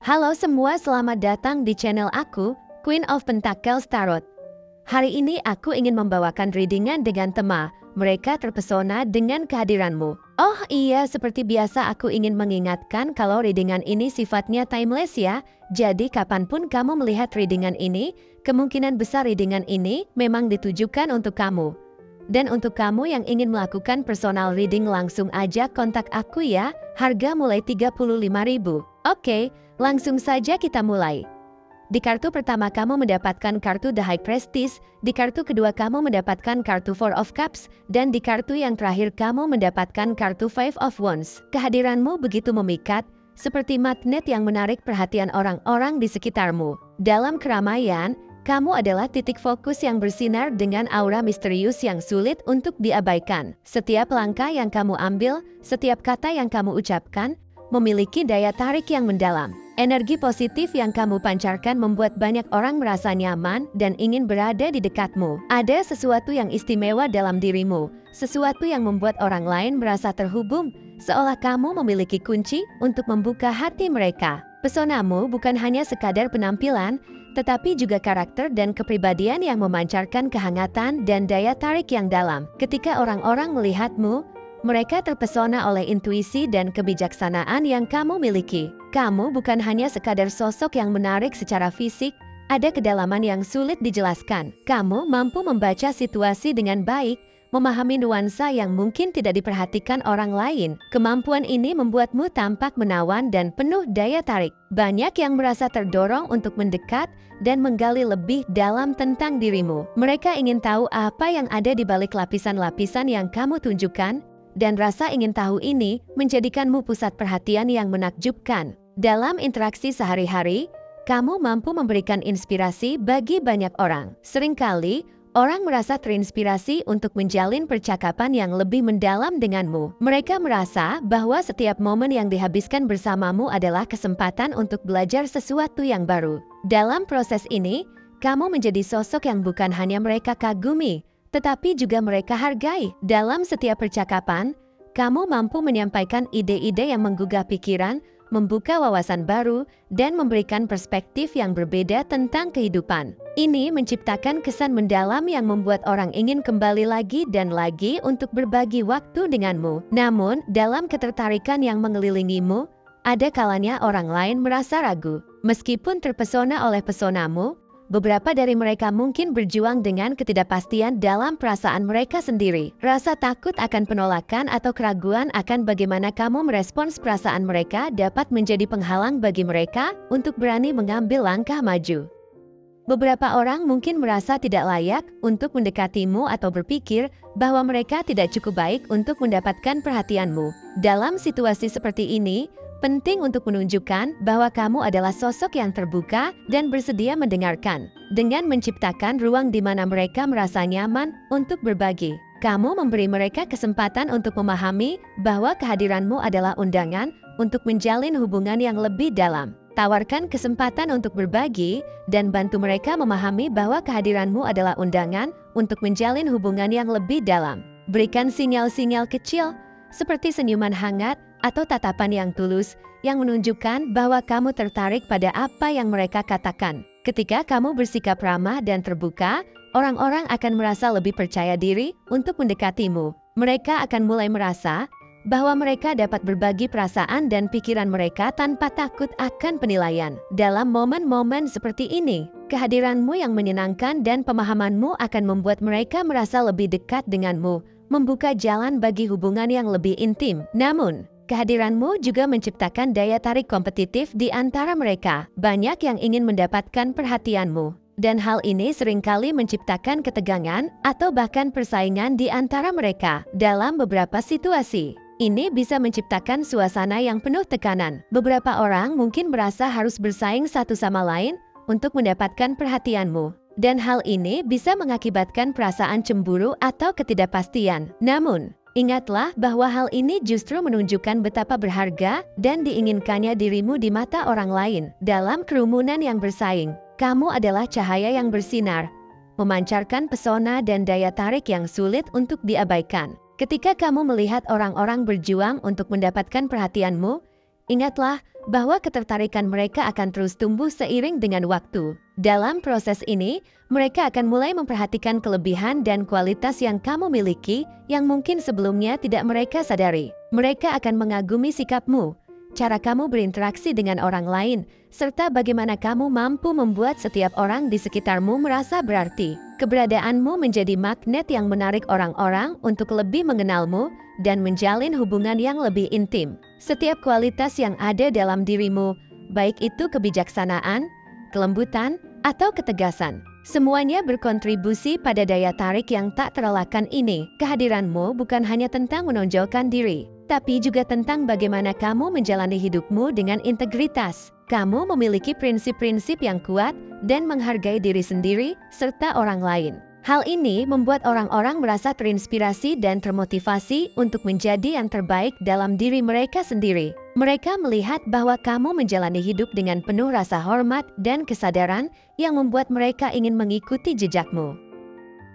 Halo semua, selamat datang di channel aku, Queen of Pentacles Tarot. Hari ini aku ingin membawakan readingan dengan tema, mereka terpesona dengan kehadiranmu. Oh iya, seperti biasa aku ingin mengingatkan kalau readingan ini sifatnya timeless ya. Jadi kapanpun kamu melihat readingan ini, kemungkinan besar readingan ini memang ditujukan untuk kamu. Dan untuk kamu yang ingin melakukan personal reading langsung aja kontak aku ya, harga mulai 35.000. Oke, langsung saja kita mulai. Di kartu pertama kamu mendapatkan kartu The High Priestess, di kartu kedua kamu mendapatkan kartu Four of Cups, dan di kartu yang terakhir kamu mendapatkan kartu Five of Wands. Kehadiranmu begitu memikat, seperti magnet yang menarik perhatian orang-orang di sekitarmu. Dalam keramaian, kamu adalah titik fokus yang bersinar dengan aura misterius yang sulit untuk diabaikan. Setiap langkah yang kamu ambil, setiap kata yang kamu ucapkan, memiliki daya tarik yang mendalam. Energi positif yang kamu pancarkan membuat banyak orang merasa nyaman dan ingin berada di dekatmu. Ada sesuatu yang istimewa dalam dirimu, sesuatu yang membuat orang lain merasa terhubung, seolah kamu memiliki kunci untuk membuka hati mereka. Pesonamu bukan hanya sekadar penampilan, tetapi juga karakter dan kepribadian yang memancarkan kehangatan dan daya tarik yang dalam. Ketika orang-orang melihatmu, mereka terpesona oleh intuisi dan kebijaksanaan yang kamu miliki. Kamu bukan hanya sekadar sosok yang menarik secara fisik, ada kedalaman yang sulit dijelaskan. Kamu mampu membaca situasi dengan baik, memahami nuansa yang mungkin tidak diperhatikan orang lain. Kemampuan ini membuatmu tampak menawan dan penuh daya tarik. Banyak yang merasa terdorong untuk mendekat dan menggali lebih dalam tentang dirimu. Mereka ingin tahu apa yang ada di balik lapisan-lapisan yang kamu tunjukkan, dan rasa ingin tahu ini menjadikanmu pusat perhatian yang menakjubkan. Dalam interaksi sehari-hari, kamu mampu memberikan inspirasi bagi banyak orang. Seringkali, orang merasa terinspirasi untuk menjalin percakapan yang lebih mendalam denganmu. Mereka merasa bahwa setiap momen yang dihabiskan bersamamu adalah kesempatan untuk belajar sesuatu yang baru. Dalam proses ini, kamu menjadi sosok yang bukan hanya mereka kagumi, tetapi juga mereka hargai. Dalam setiap percakapan, kamu mampu menyampaikan ide-ide yang menggugah pikiran, membuka wawasan baru, dan memberikan perspektif yang berbeda tentang kehidupan. Ini menciptakan kesan mendalam yang membuat orang ingin kembali lagi dan lagi untuk berbagi waktu denganmu. Namun, dalam ketertarikan yang mengelilingimu, ada kalanya orang lain merasa ragu. Meskipun terpesona oleh pesonamu, beberapa dari mereka mungkin berjuang dengan ketidakpastian dalam perasaan mereka sendiri. Rasa takut akan penolakan atau keraguan akan bagaimana kamu merespons perasaan mereka dapat menjadi penghalang bagi mereka untuk berani mengambil langkah maju. Beberapa orang mungkin merasa tidak layak untuk mendekatimu atau berpikir bahwa mereka tidak cukup baik untuk mendapatkan perhatianmu. Dalam situasi seperti ini, penting untuk menunjukkan bahwa kamu adalah sosok yang terbuka dan bersedia mendengarkan. Dengan menciptakan ruang di mana mereka merasa nyaman untuk berbagi, kamu memberi mereka kesempatan untuk memahami bahwa kehadiranmu adalah undangan untuk menjalin hubungan yang lebih dalam. Tawarkan kesempatan untuk berbagi dan bantu mereka memahami bahwa kehadiranmu adalah undangan untuk menjalin hubungan yang lebih dalam. Berikan sinyal-sinyal kecil seperti senyuman hangat atau tatapan yang tulus yang menunjukkan bahwa kamu tertarik pada apa yang mereka katakan. Ketika kamu bersikap ramah dan terbuka, orang-orang akan merasa lebih percaya diri untuk mendekatimu. Mereka akan mulai merasa bahwa mereka dapat berbagi perasaan dan pikiran mereka tanpa takut akan penilaian. Dalam momen-momen seperti ini, kehadiranmu yang menyenangkan dan pemahamanmu akan membuat mereka merasa lebih dekat denganmu, membuka jalan bagi hubungan yang lebih intim. Namun, kehadiranmu juga menciptakan daya tarik kompetitif di antara mereka. Banyak yang ingin mendapatkan perhatianmu, dan hal ini seringkali menciptakan ketegangan atau bahkan persaingan di antara mereka. Dalam beberapa situasi, ini bisa menciptakan suasana yang penuh tekanan. Beberapa orang mungkin merasa harus bersaing satu sama lain untuk mendapatkan perhatianmu, dan hal ini bisa mengakibatkan perasaan cemburu atau ketidakpastian. Namun, ingatlah bahwa hal ini justru menunjukkan betapa berharga dan diinginkannya dirimu di mata orang lain. Dalam kerumunan yang bersaing, kamu adalah cahaya yang bersinar, memancarkan pesona dan daya tarik yang sulit untuk diabaikan. Ketika kamu melihat orang-orang berjuang untuk mendapatkan perhatianmu, Ingatlah bahwa ketertarikan mereka akan terus tumbuh seiring dengan waktu. Dalam proses ini, mereka akan mulai memperhatikan kelebihan dan kualitas yang kamu miliki yang mungkin sebelumnya tidak mereka sadari. Mereka akan mengagumi sikapmu, cara kamu berinteraksi dengan orang lain, serta bagaimana kamu mampu membuat setiap orang di sekitarmu merasa berarti. Keberadaanmu menjadi magnet yang menarik orang-orang untuk lebih mengenalmu dan menjalin hubungan yang lebih intim. Setiap kualitas yang ada dalam dirimu, baik itu kebijaksanaan, kelembutan, atau ketegasan, semuanya berkontribusi pada daya tarik yang tak terelakkan ini. Kehadiranmu bukan hanya tentang menonjolkan diri, tapi juga tentang bagaimana kamu menjalani hidupmu dengan integritas. Kamu memiliki prinsip-prinsip yang kuat dan menghargai diri sendiri serta orang lain. Hal ini membuat orang-orang merasa terinspirasi dan termotivasi untuk menjadi yang terbaik dalam diri mereka sendiri. Mereka melihat bahwa kamu menjalani hidup dengan penuh rasa hormat dan kesadaran yang membuat mereka ingin mengikuti jejakmu.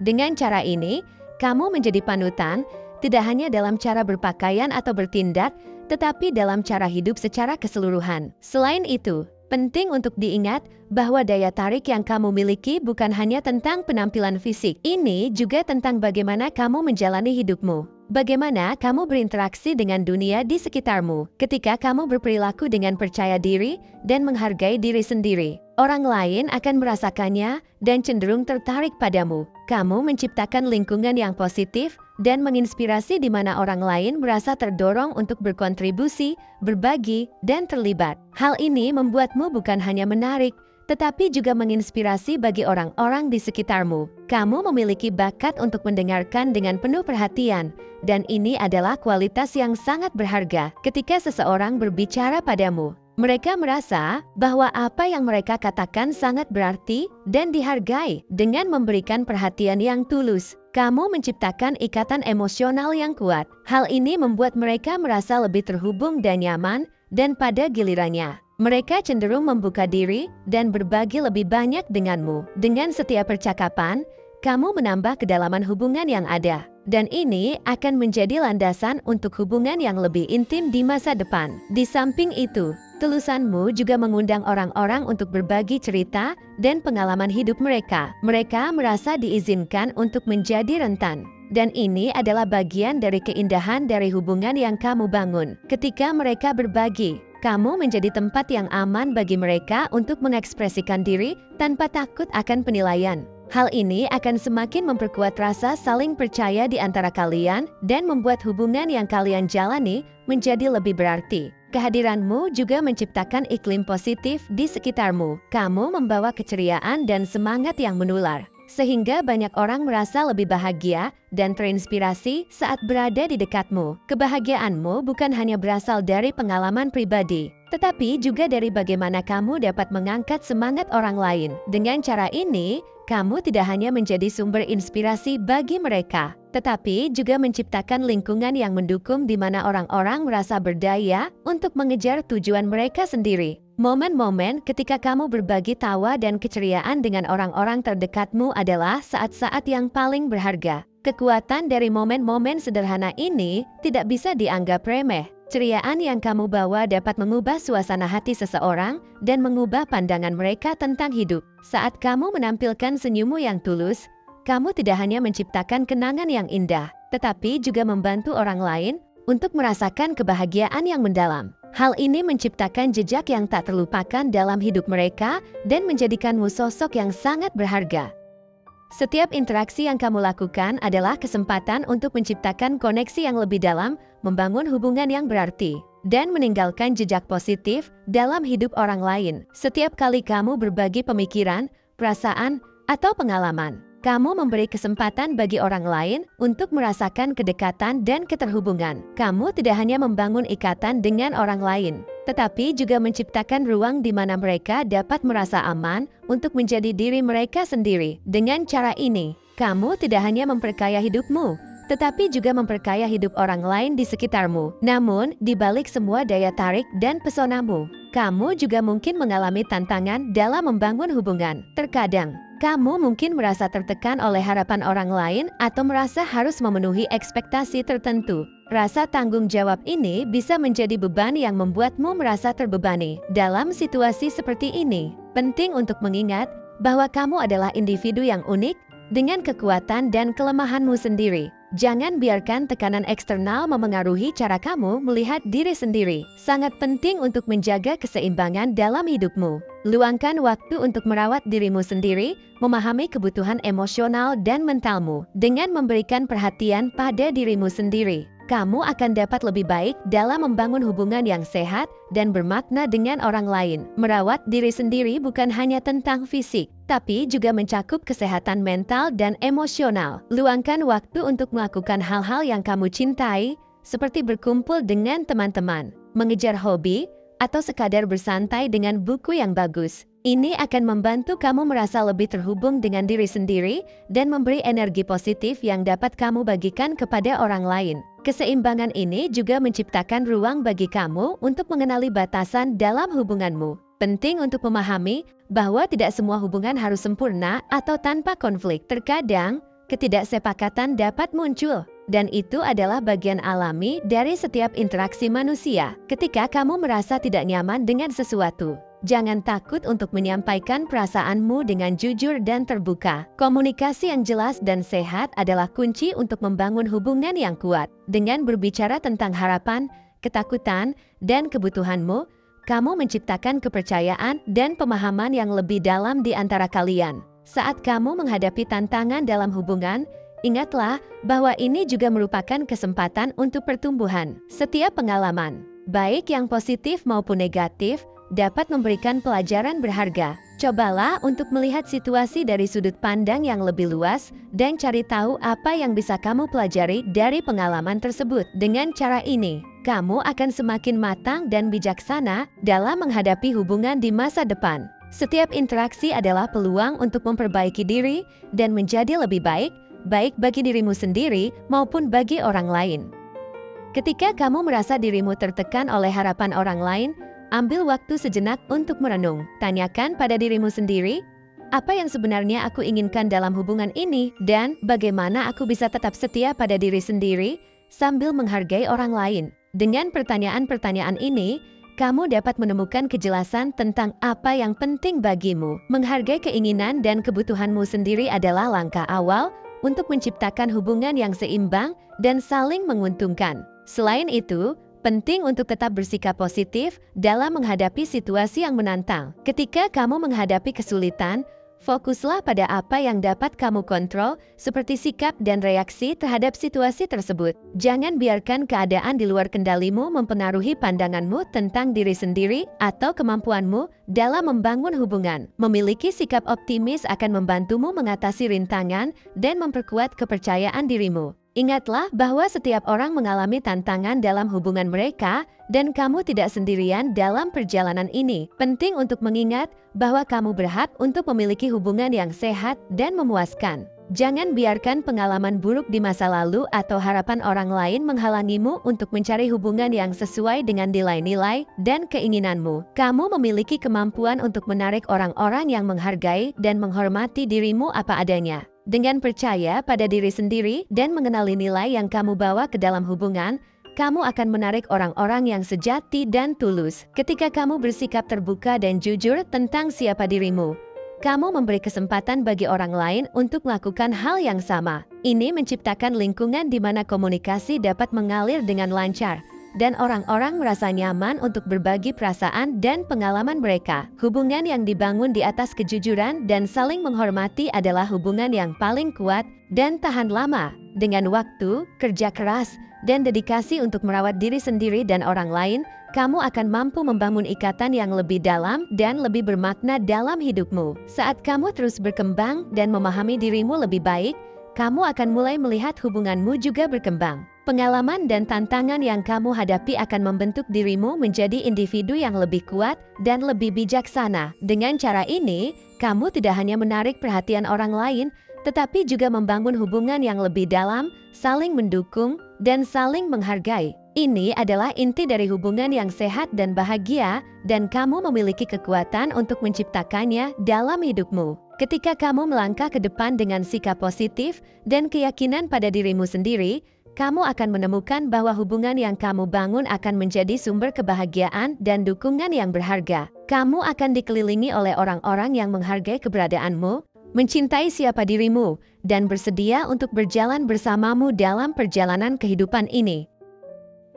Dengan cara ini, kamu menjadi panutan, tidak hanya dalam cara berpakaian atau bertindak, tetapi dalam cara hidup secara keseluruhan. Selain itu, penting untuk diingat bahwa daya tarik yang kamu miliki bukan hanya tentang penampilan fisik. Ini juga tentang bagaimana kamu menjalani hidupmu. Bagaimana kamu berinteraksi dengan dunia di sekitarmu. Ketika kamu berperilaku dengan percaya diri dan menghargai diri sendiri, orang lain akan merasakannya dan cenderung tertarik padamu. Kamu menciptakan lingkungan yang positif dan menginspirasi di mana orang lain merasa terdorong untuk berkontribusi, berbagi, dan terlibat. Hal ini membuatmu bukan hanya menarik, tetapi juga menginspirasi bagi orang-orang di sekitarmu. Kamu memiliki bakat untuk mendengarkan dengan penuh perhatian, dan ini adalah kualitas yang sangat berharga. Ketika seseorang berbicara padamu, mereka merasa bahwa apa yang mereka katakan sangat berarti dan dihargai. Dengan memberikan perhatian yang tulus, kamu menciptakan ikatan emosional yang kuat. Hal ini membuat mereka merasa lebih terhubung dan nyaman, dan pada gilirannya, mereka cenderung membuka diri dan berbagi lebih banyak denganmu. Dengan setiap percakapan, kamu menambah kedalaman hubungan yang ada. Dan ini akan menjadi landasan untuk hubungan yang lebih intim di masa depan. Di samping itu, tulusanmu juga mengundang orang-orang untuk berbagi cerita dan pengalaman hidup mereka. Mereka merasa diizinkan untuk menjadi rentan. Dan ini adalah bagian dari keindahan dari hubungan yang kamu bangun. Ketika mereka berbagi, kamu menjadi tempat yang aman bagi mereka untuk mengekspresikan diri tanpa takut akan penilaian. Hal ini akan semakin memperkuat rasa saling percaya di antara kalian dan membuat hubungan yang kalian jalani menjadi lebih berarti. Kehadiranmu juga menciptakan iklim positif di sekitarmu. Kamu membawa keceriaan dan semangat yang menular, sehingga banyak orang merasa lebih bahagia dan terinspirasi saat berada di dekatmu. Kebahagiaanmu bukan hanya berasal dari pengalaman pribadi, tetapi juga dari bagaimana kamu dapat mengangkat semangat orang lain. Dengan cara ini, kamu tidak hanya menjadi sumber inspirasi bagi mereka, tetapi juga menciptakan lingkungan yang mendukung di mana orang-orang merasa berdaya untuk mengejar tujuan mereka sendiri. Momen-momen ketika kamu berbagi tawa dan keceriaan dengan orang-orang terdekatmu adalah saat-saat yang paling berharga. Kekuatan dari momen-momen sederhana ini tidak bisa dianggap remeh. Ceriaan yang kamu bawa dapat mengubah suasana hati seseorang dan mengubah pandangan mereka tentang hidup. Saat kamu menampilkan senyummu yang tulus, kamu tidak hanya menciptakan kenangan yang indah, tetapi juga membantu orang lain untuk merasakan kebahagiaan yang mendalam. Hal ini menciptakan jejak yang tak terlupakan dalam hidup mereka dan menjadikanmu sosok yang sangat berharga. Setiap interaksi yang kamu lakukan adalah kesempatan untuk menciptakan koneksi yang lebih dalam, membangun hubungan yang berarti, dan meninggalkan jejak positif dalam hidup orang lain. Setiap kali kamu berbagi pemikiran, perasaan, atau pengalaman, kamu memberi kesempatan bagi orang lain untuk merasakan kedekatan dan keterhubungan. Kamu tidak hanya membangun ikatan dengan orang lain, tetapi juga menciptakan ruang di mana mereka dapat merasa aman untuk menjadi diri mereka sendiri. Dengan cara ini, kamu tidak hanya memperkaya hidupmu, tetapi juga memperkaya hidup orang lain di sekitarmu. Namun, di balik semua daya tarik dan pesonamu, kamu juga mungkin mengalami tantangan dalam membangun hubungan. Terkadang, Kamu mungkin merasa tertekan oleh harapan orang lain atau merasa harus memenuhi ekspektasi tertentu. Rasa tanggung jawab ini bisa menjadi beban yang membuatmu merasa terbebani. Dalam situasi seperti ini, penting untuk mengingat bahwa kamu adalah individu yang unik dengan kekuatan dan kelemahanmu sendiri. Jangan biarkan tekanan eksternal memengaruhi cara kamu melihat diri sendiri. Sangat penting untuk menjaga keseimbangan dalam hidupmu. Luangkan waktu untuk merawat dirimu sendiri, memahami kebutuhan emosional dan mentalmu. Dengan memberikan perhatian pada dirimu sendiri, kamu akan dapat lebih baik dalam membangun hubungan yang sehat dan bermakna dengan orang lain. Merawat diri sendiri bukan hanya tentang fisik, tapi juga mencakup kesehatan mental dan emosional. Luangkan waktu untuk melakukan hal-hal yang kamu cintai, seperti berkumpul dengan teman-teman, mengejar hobi, atau sekadar bersantai dengan buku yang bagus. Ini akan membantu kamu merasa lebih terhubung dengan diri sendiri dan memberi energi positif yang dapat kamu bagikan kepada orang lain. Keseimbangan ini juga menciptakan ruang bagi kamu untuk mengenali batasan dalam hubunganmu. Penting untuk memahami bahwa tidak semua hubungan harus sempurna atau tanpa konflik. Terkadang, ketidaksepakatan dapat muncul, dan itu adalah bagian alami dari setiap interaksi manusia. Ketika kamu merasa tidak nyaman dengan sesuatu, jangan takut untuk menyampaikan perasaanmu dengan jujur dan terbuka. Komunikasi yang jelas dan sehat adalah kunci untuk membangun hubungan yang kuat. Dengan berbicara tentang harapan, ketakutan, dan kebutuhanmu, kamu menciptakan kepercayaan dan pemahaman yang lebih dalam di antara kalian. Saat kamu menghadapi tantangan dalam hubungan, ingatlah bahwa ini juga merupakan kesempatan untuk pertumbuhan. Setiap pengalaman, baik yang positif maupun negatif, dapat memberikan pelajaran berharga. Cobalah untuk melihat situasi dari sudut pandang yang lebih luas dan cari tahu apa yang bisa kamu pelajari dari pengalaman tersebut. Dengan cara ini, kamu akan semakin matang dan bijaksana dalam menghadapi hubungan di masa depan. Setiap interaksi adalah peluang untuk memperbaiki diri dan menjadi lebih baik, baik bagi dirimu sendiri maupun bagi orang lain. Ketika kamu merasa dirimu tertekan oleh harapan orang lain, ambil waktu sejenak untuk merenung. Tanyakan pada dirimu sendiri, apa yang sebenarnya aku inginkan dalam hubungan ini, dan bagaimana aku bisa tetap setia pada diri sendiri sambil menghargai orang lain. Dengan pertanyaan-pertanyaan ini, kamu dapat menemukan kejelasan tentang apa yang penting bagimu. Menghargai keinginan dan kebutuhanmu sendiri adalah langkah awal untuk menciptakan hubungan yang seimbang dan saling menguntungkan. Selain itu, penting untuk tetap bersikap positif dalam menghadapi situasi yang menantang. Ketika kamu menghadapi kesulitan, fokuslah pada apa yang dapat kamu kontrol, seperti sikap dan reaksi terhadap situasi tersebut. Jangan biarkan keadaan di luar kendalimu mempengaruhi pandanganmu tentang diri sendiri atau kemampuanmu dalam membangun hubungan. Memiliki sikap optimis akan membantumu mengatasi rintangan dan memperkuat kepercayaan dirimu. Ingatlah bahwa setiap orang mengalami tantangan dalam hubungan mereka, dan kamu tidak sendirian dalam perjalanan ini. Penting untuk mengingat bahwa kamu berhak untuk memiliki hubungan yang sehat dan memuaskan. Jangan biarkan pengalaman buruk di masa lalu atau harapan orang lain menghalangimu untuk mencari hubungan yang sesuai dengan nilai-nilai dan keinginanmu. Kamu memiliki kemampuan untuk menarik orang-orang yang menghargai dan menghormati dirimu apa adanya. Dengan percaya pada diri sendiri dan mengenali nilai yang kamu bawa ke dalam hubungan, kamu akan menarik orang-orang yang sejati dan tulus. Ketika kamu bersikap terbuka dan jujur tentang siapa dirimu, kamu memberi kesempatan bagi orang lain untuk melakukan hal yang sama. Ini menciptakan lingkungan di mana komunikasi dapat mengalir dengan lancar, dan orang-orang merasa nyaman untuk berbagi perasaan dan pengalaman mereka. Hubungan yang dibangun di atas kejujuran dan saling menghormati adalah hubungan yang paling kuat dan tahan lama. Dengan waktu, kerja keras, dan dedikasi untuk merawat diri sendiri dan orang lain, kamu akan mampu membangun ikatan yang lebih dalam dan lebih bermakna dalam hidupmu. Saat kamu terus berkembang dan memahami dirimu lebih baik, kamu akan mulai melihat hubunganmu juga berkembang. Pengalaman dan tantangan yang kamu hadapi akan membentuk dirimu menjadi individu yang lebih kuat dan lebih bijaksana. Dengan cara ini, kamu tidak hanya menarik perhatian orang lain, tetapi juga membangun hubungan yang lebih dalam, saling mendukung, dan saling menghargai. Ini adalah inti dari hubungan yang sehat dan bahagia, dan kamu memiliki kekuatan untuk menciptakannya dalam hidupmu. Ketika kamu melangkah ke depan dengan sikap positif dan keyakinan pada dirimu sendiri, kamu akan menemukan bahwa hubungan yang kamu bangun akan menjadi sumber kebahagiaan dan dukungan yang berharga. Kamu akan dikelilingi oleh orang-orang yang menghargai keberadaanmu, mencintai siapa dirimu, dan bersedia untuk berjalan bersamamu dalam perjalanan kehidupan ini.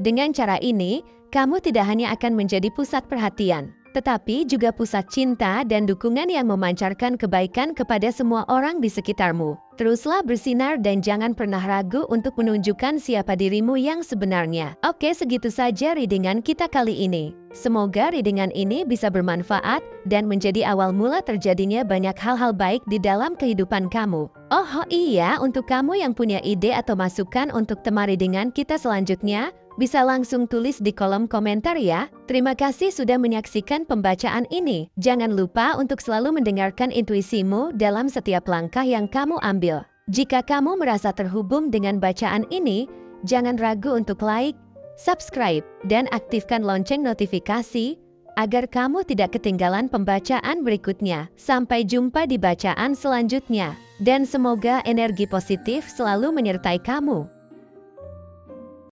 Dengan cara ini, kamu tidak hanya akan menjadi pusat perhatian, tetapi juga pusat cinta dan dukungan yang memancarkan kebaikan kepada semua orang di sekitarmu. Teruslah bersinar dan jangan pernah ragu untuk menunjukkan siapa dirimu yang sebenarnya. Oke, segitu saja readingan kita kali ini. Semoga readingan ini bisa bermanfaat dan menjadi awal mula terjadinya banyak hal-hal baik di dalam kehidupan kamu. Oh iya, untuk kamu yang punya ide atau masukan untuk tema readingan kita selanjutnya, bisa langsung tulis di kolom komentar ya. Terima kasih sudah menyaksikan pembacaan ini. Jangan lupa untuk selalu mendengarkan intuisimu dalam setiap langkah yang kamu ambil. Jika kamu merasa terhubung dengan bacaan ini, jangan ragu untuk like, subscribe, dan aktifkan lonceng notifikasi agar kamu tidak ketinggalan pembacaan berikutnya. Sampai jumpa di bacaan selanjutnya. Dan semoga energi positif selalu menyertai kamu.